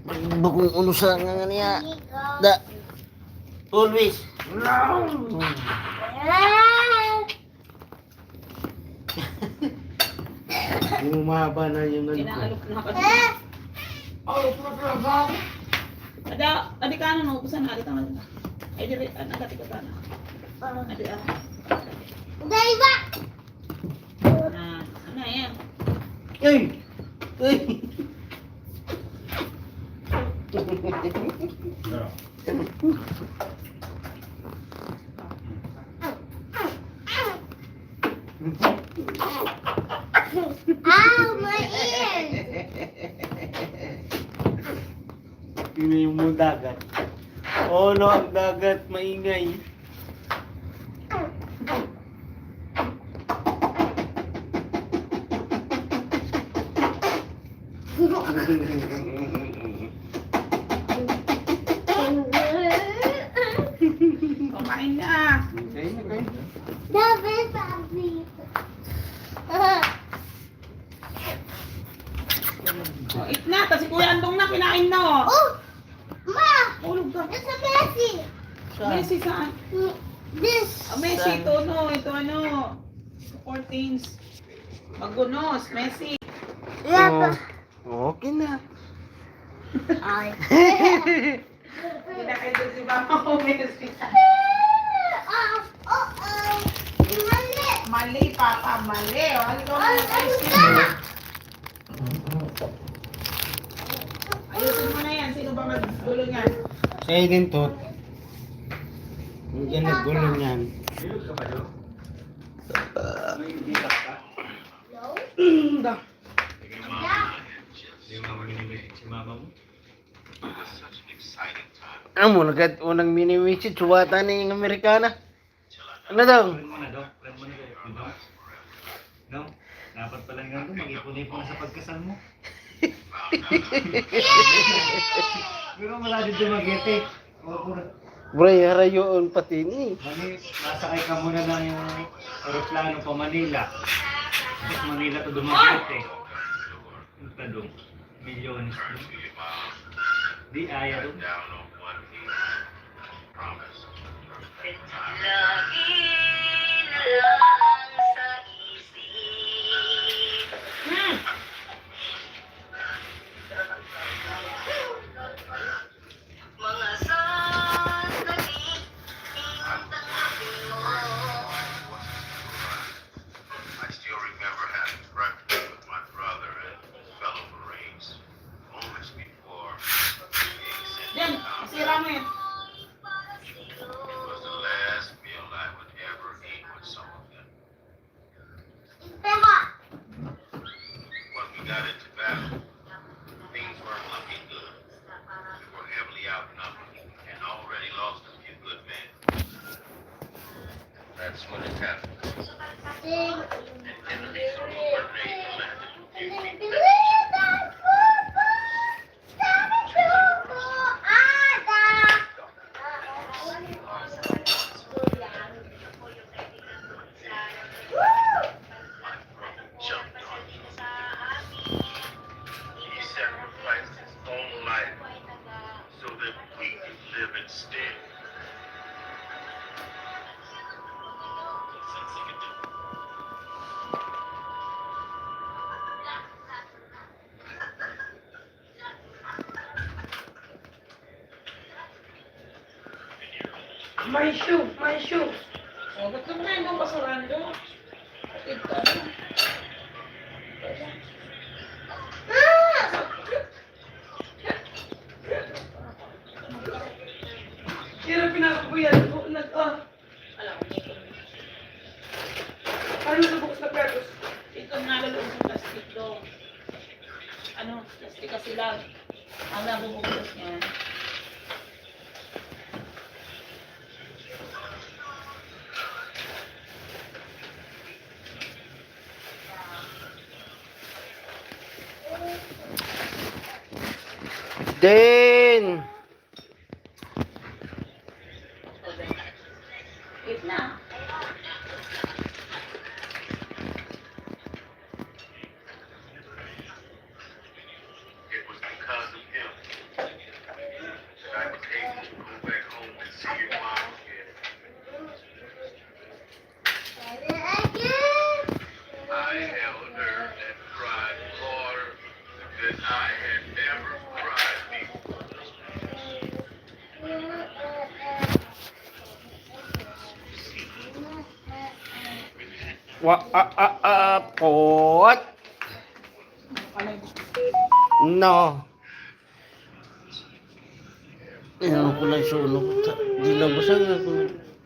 Bakong uno sa nga niya. Da. Always. Bumaba na yung ano ko. Inaalok na kasi. Oh, pro. Ada ka ano, ubusan na. Ada ka. Ay, dire, agati ka na. Ada ah. Dai ba? Ano yan? Ay! Ay! Ow, my ears! Yun na yung dagat. Oh no, ang dagat, maingay. Kumain na. Okay, okay. Dapat sabi. Oh, eat na. Tapos si Kuya Andong na, kinain na oh. Oh! Ma! Tulog ka. It's a Messi! Messi saan? This! Messi ito no. Ito ano. 14s. Magunos. Messi. Yeah, Oh, okay na. Ay. Kinakaidol si Mama ko Messi. Oh! Mali! Mali, Papa. Mali. O, halika mo Ano ng ice na? cream. Ayusin mo na yan. Sino ba magdulo niyan? Sa'yo din to. Hindi naggulo niyan. No? Amo, unang mini-wisit, suwata na yung Amerikana. Ano daw? No? Dapat pala nga doon, mag-ipon-ipon sa pagkasal mo. Pero wala din doon mag-ete. Bray, harayoon pati ni. Mani, nasakay ka muna ng yung aeroplano pa Manila. Tapos Manila to doon mag-ete. Yung ka doon, milyones doon. Di ayaw doon. I still remember having breakfast with my brother and fellow Marines moments before being sent Yan. out. Masira mo yan. It was the last meal I would ever eat with some of them. When we got into battle, things weren't looking good. We were heavily outnumbered and already lost a few good men. That's when it happened. An enemy threw a grenade and landed a few feet back. My brother jumped on me. He sacrificed his own life so that we could live instead. My shoe. O, ba't naman ngayon kang basurahan doon? Kapit ka na. Kira pinakabuyan ko. Alam mo, ito. Ano na bukas na petos? Ito nalulong sa plastic doon. Ano, plastic kasi lang. Ang nabubukos niya. Then, Wait na. It was because of him Pot. Palay. No. Ano ko lang sunog. Di na basang ako.